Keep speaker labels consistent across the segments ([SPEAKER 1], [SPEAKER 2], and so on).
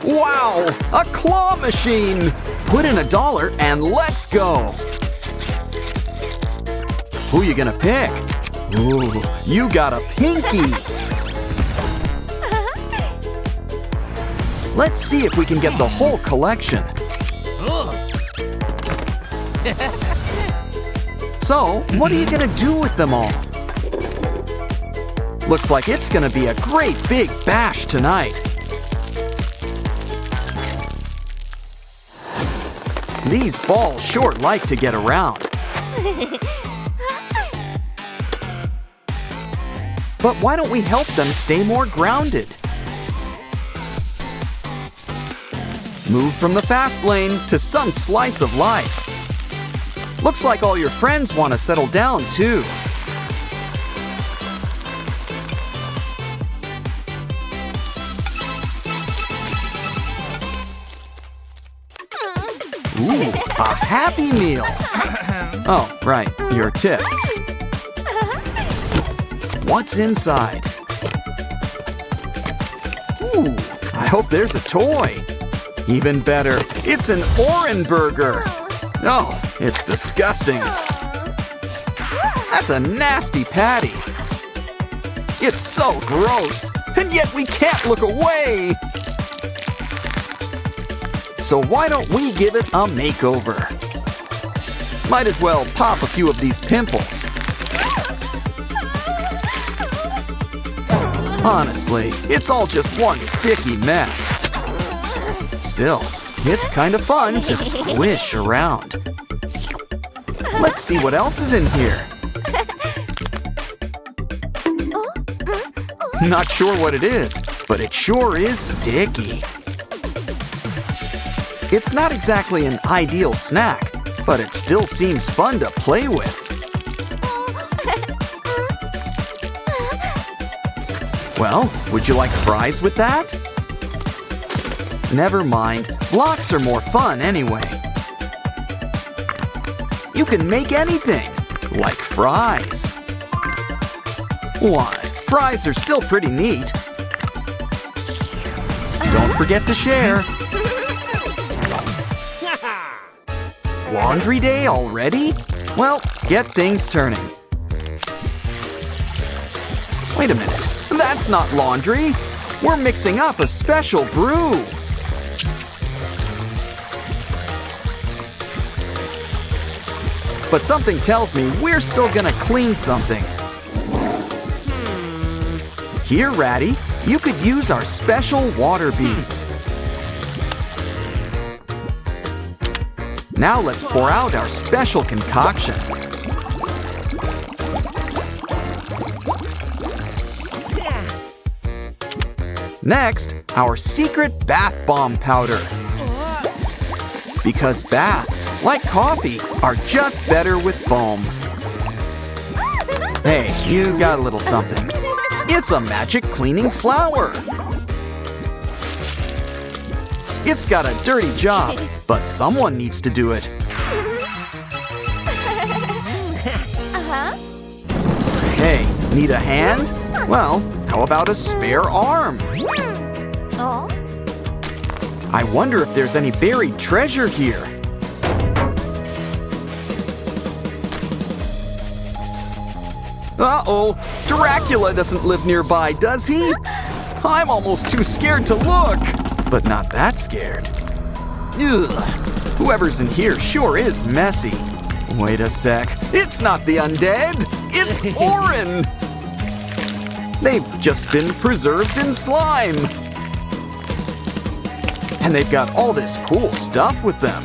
[SPEAKER 1] Wow, a claw machine! Put in $1 and let's go! Who you gonna pick? Ooh, you got a pinky! Let's see if we can get the whole collection. So, what are you gonna do with them all? Looks like it's gonna be a great big bash tonight. These balls sure like to get around. But why don't we help them stay more grounded? Move from the fast lane to some slice of life. Looks like all your friends want to settle down too. Ooh, a Happy Meal! Oh, right, your tip. What's inside? Ooh, I hope there's a toy. Even better, it's an Oran burger. Oh, it's disgusting. That's a nasty patty. It's so gross, and yet we can't look away. So why don't we give it a makeover? Might as well pop a few of these pimples. Honestly, it's all just one sticky mess. Still, it's kind of fun to squish around. Let's see what else is in here. Not sure what it is, but it sure is sticky. It's not exactly an ideal snack, but it still seems fun to play with. Well, would you like fries with that? Never mind, blocks are more fun anyway. You can make anything, like fries. What? Fries are still pretty neat. Don't forget to share. Laundry day already? Well, get things turning. Wait a minute, that's not laundry. We're mixing up a special brew. But something tells me we're still gonna clean something. Here, Ratty, you could use our special water beads. Now let's pour out our special concoction. Next, our secret bath bomb powder. Because baths, like coffee, are just better with foam. Hey, you got a little something. It's a magic cleaning flower. It's got a dirty job, but someone needs to do it. Hey, need a hand? Well, how about a spare arm? I wonder if there's any buried treasure here. Uh-oh, Dracula doesn't live nearby, does he? I'm almost too scared to look, but not that scared. Ugh, whoever's in here sure is messy. Wait a sec, it's not the undead, it's Oran! They've just been preserved in slime. And they've got all this cool stuff with them.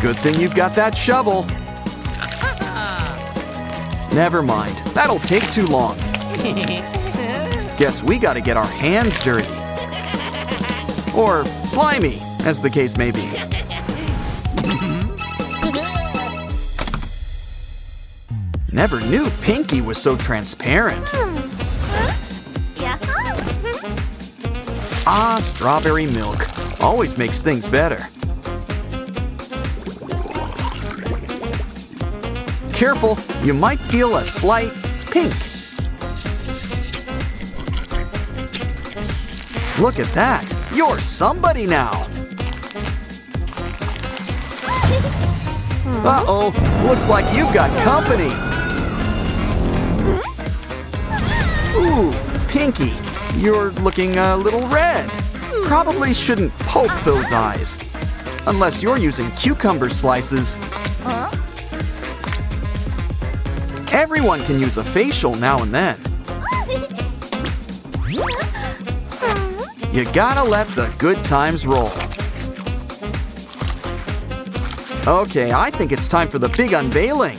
[SPEAKER 1] Good thing you've got that shovel. Never mind, that'll take too long. Guess we gotta get our hands dirty. Or slimy, as the case may be. Never knew Pinky was so transparent. Ah, strawberry milk. Always makes things better. Careful, you might feel a slight pink. Look at that! You're somebody now! Uh-oh! Looks like you've got company! Ooh, Pinky, you're looking a little red. Probably shouldn't poke those eyes. Unless you're using cucumber slices. Everyone can use a facial now and then. You gotta let the good times roll. Okay, I think it's time for the big unveiling.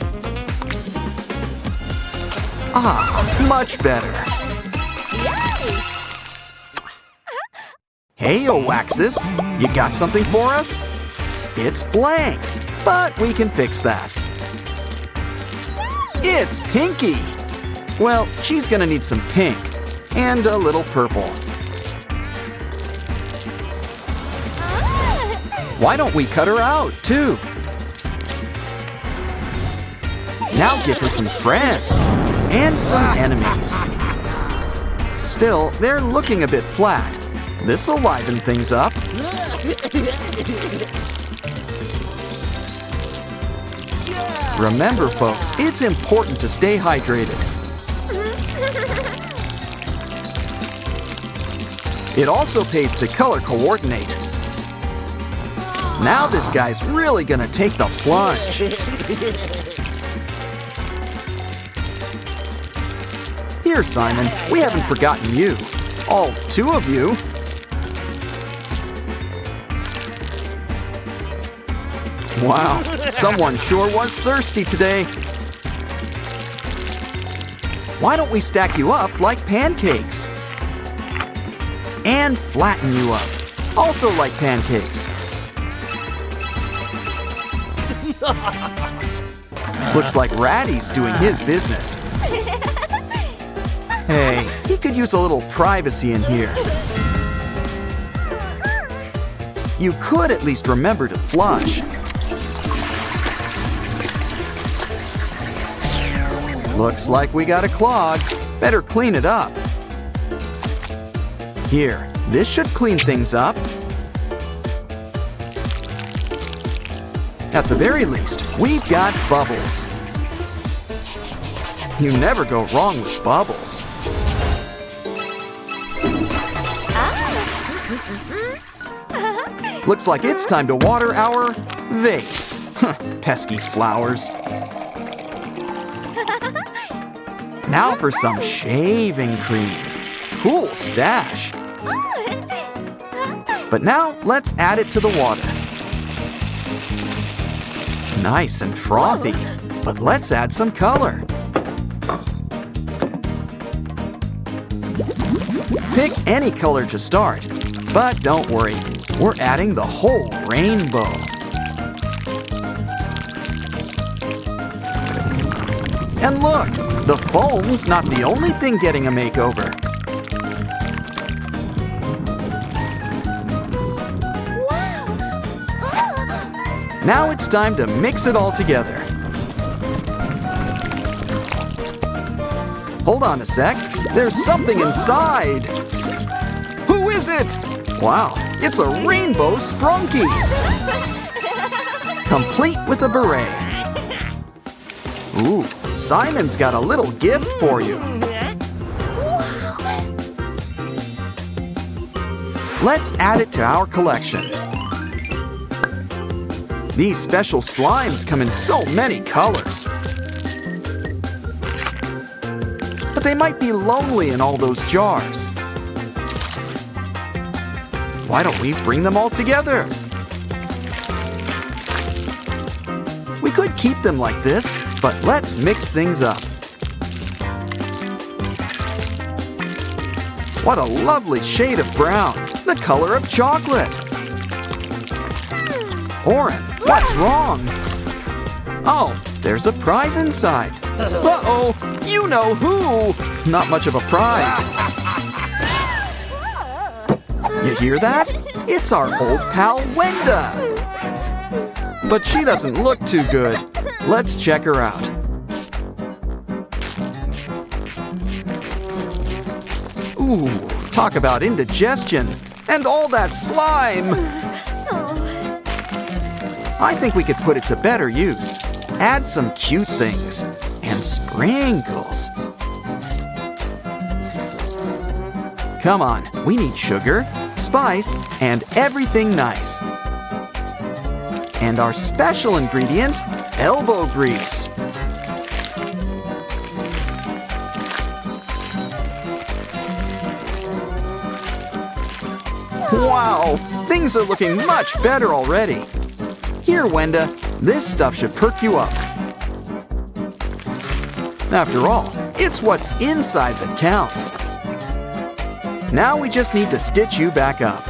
[SPEAKER 1] Ah, much better. Hey, Oaxis, you got something for us? It's blank, but we can fix that. It's Pinky! Well, she's gonna need some pink and a little purple. Why don't we cut her out, too? Now give her some friends and some enemies. Still, they're looking a bit flat. This'll liven things up. Remember, folks, it's important to stay hydrated. It also pays to color coordinate. Now this guy's really gonna take the plunge. Here, Simon, we haven't forgotten you. All two of you. Wow, someone sure was thirsty today. Why don't we stack you up like pancakes? And flatten you up, also like pancakes. Looks like Ratty's doing his business. Hey, he could use a little privacy in here. You could at least remember to flush. Looks like we got a clog. Better clean it up. Here, this should clean things up. At the very least, we've got bubbles. You never go wrong with bubbles. Looks like it's time to water our vase. Pesky flowers. Now for some shaving cream. Cool stash. But now let's add it to the water. Nice and frothy, but let's add some color. Pick any color to start, but don't worry, we're adding the whole rainbow. And look, the foam's not the only thing getting a makeover. Now it's time to mix it all together. Hold on a sec, there's something inside. Who is it? Wow, it's a rainbow Sprunki. Complete with a beret. Ooh, Simon's got a little gift for you. Let's add it to our collection. These special slimes come in so many colors. But they might be lonely in all those jars. Why don't we bring them all together? We could keep them like this, but let's mix things up. What a lovely shade of brown, the color of chocolate. Oren, what's wrong? Oh, there's a prize inside. Uh-oh, you know who? Not much of a prize. You hear that? It's our old pal Wenda. But she doesn't look too good. Let's check her out. Ooh, Talk about indigestion and all that slime. I think we could put it to better use. Add some cute things and sprinkles. Come on, we need sugar, spice, and everything nice. And our special ingredient, elbow grease. Wow, things are looking much better already. Here, Wenda, this stuff should perk you up. After all, it's what's inside that counts. Now we just need to stitch you back up.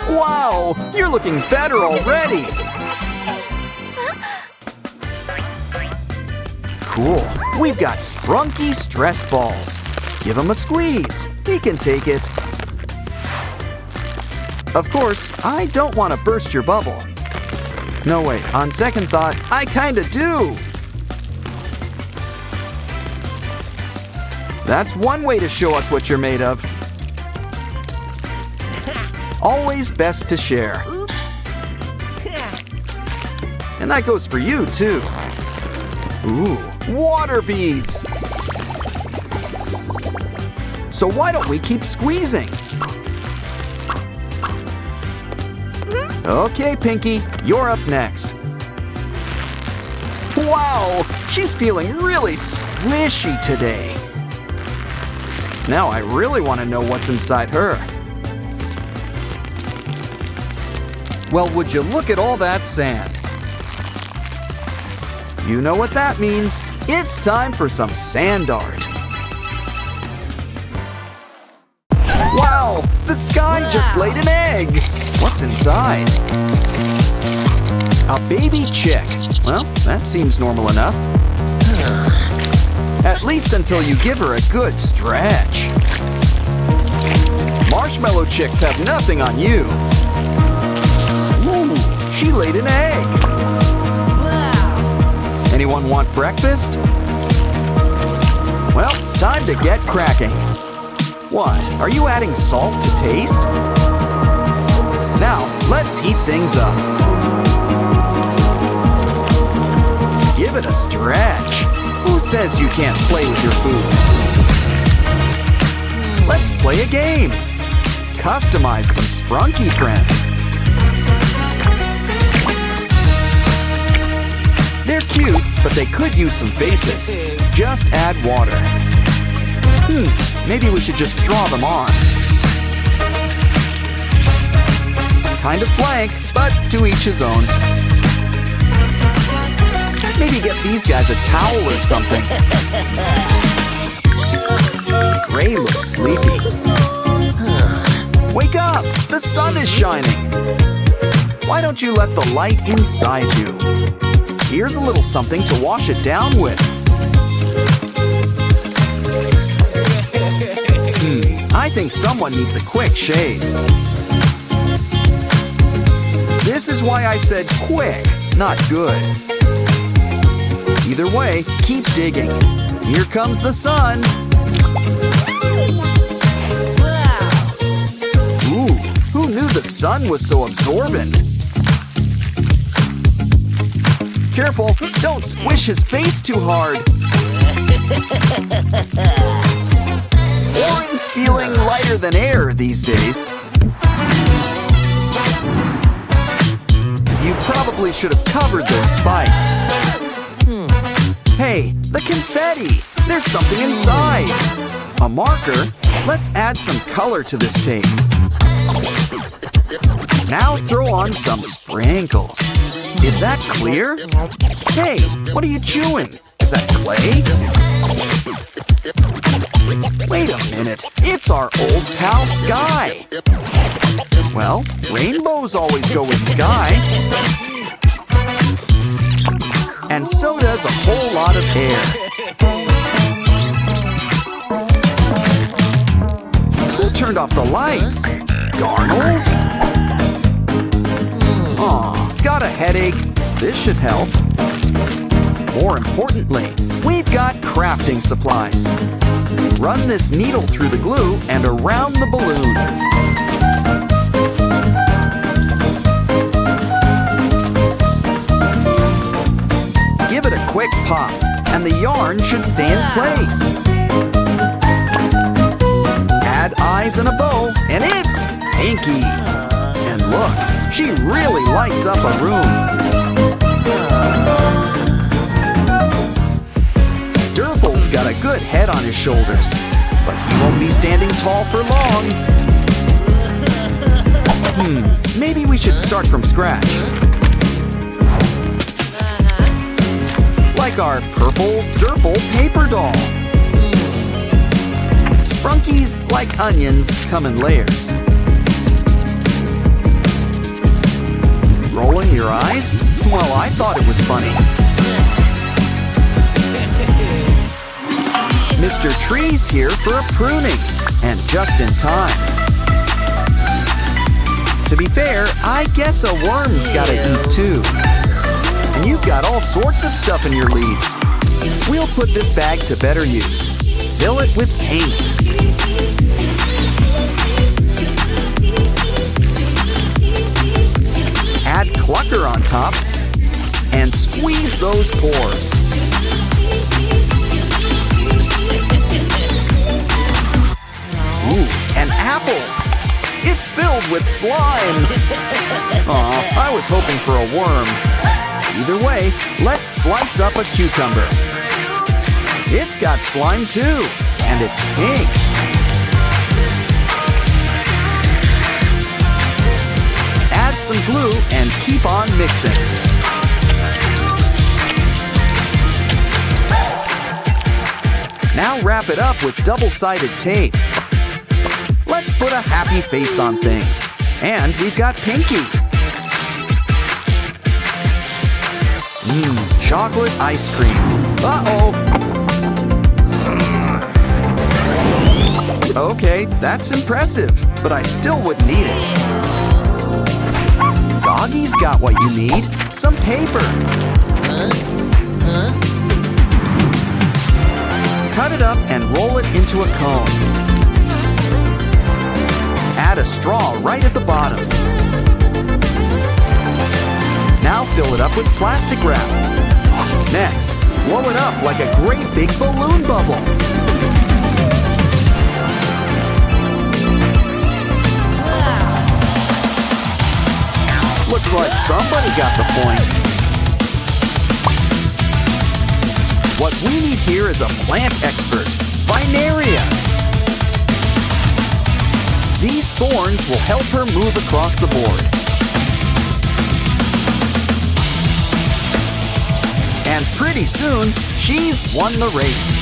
[SPEAKER 1] Wow, you're looking better already. Cool, we've got Sprunki stress balls. Give him a squeeze, he can take it. Of course, I don't want to burst your bubble. No, wait, on second thought, I kinda do. That's one way to show us what you're made of. Always best to share.
[SPEAKER 2] Oops.
[SPEAKER 1] And that goes for you, too. Ooh, water beads. So why don't we keep squeezing? Okay, Pinky, you're up next. Wow, she's feeling really squishy today. Now I really want to know what's inside her. Well, would you look at all that sand? You know what that means. It's time for some sand art. Wow, the sky just laid an egg. What's inside? A baby chick. Well, that seems normal enough. At least until you give her a good stretch. Marshmallow chicks have nothing on you. Ooh, she laid an egg. Wow. Anyone want breakfast? Well, time to get cracking. What, are you adding salt to taste? Now, let's heat things up. Give it a stretch. Who says you can't play with your food? Let's play a game. Customize some Sprunki friends. They're cute, but they could use some faces. Just add water. Maybe we should just draw them on. Kind of blank, but to each his own. Maybe get these guys a towel or something. Gray looks sleepy. Wake up! The sun is shining. Why don't you let the light inside you? Here's a little something to wash it down with. I think someone needs a quick shave. This is why I said quick, not good. Either way, keep digging. Here comes the sun. Ooh, who knew the sun was so absorbent? Careful, don't squish his face too hard. Oren's feeling lighter than air these days. You probably should have covered those spikes. Hey, the confetti! There's something inside! A marker? Let's add some color to this tape. Now throw on some sprinkles. Is that clear? Hey, what are you chewing? Is that clay? Wait a minute, it's our old pal Sky. Well, rainbows always go with sky. And so does a whole lot of air. Who turned off the lights? Darnold? Aw, got a headache. This should help. More importantly, we've got crafting supplies. Run this needle through the glue and around the balloon. Give it a quick pop, and the yarn should stay in place. Add eyes and a bow, and it's Pinky. And look, she really lights up a room. Durple's got a good head on his shoulders, but he won't be standing tall for long. Maybe we should start from scratch. Like our purple Durple paper doll. Sprunkies, like onions, come in layers. Rolling your eyes? Well, I thought it was funny. Mr. Tree's here for a pruning, and just in time. To be fair, I guess a worm's gotta eat too. And you've got all sorts of stuff in your leaves. We'll put this bag to better use. Fill it with paint. Add clucker on top and squeeze those pores. Ooh, an apple! It's filled with slime! Aw, I was hoping for a worm. Either way, let's slice up a cucumber. It's got slime too, and it's pink. Add some glue and keep on mixing. Now wrap it up with double-sided tape. Let's put a happy face on things. And we've got Pinky. Chocolate ice cream. Uh-oh. Okay, that's impressive, but I still wouldn't eat it. Doggy's got what you need. Some paper. Cut it up and roll it into a cone. Add a straw right at the bottom. Now fill it up with plastic wrap. Next, blow it up like a great big balloon bubble. Looks like somebody got the point. What we need here is a plant expert, Vineria. These thorns will help her move across the board. And pretty soon, she's won the race.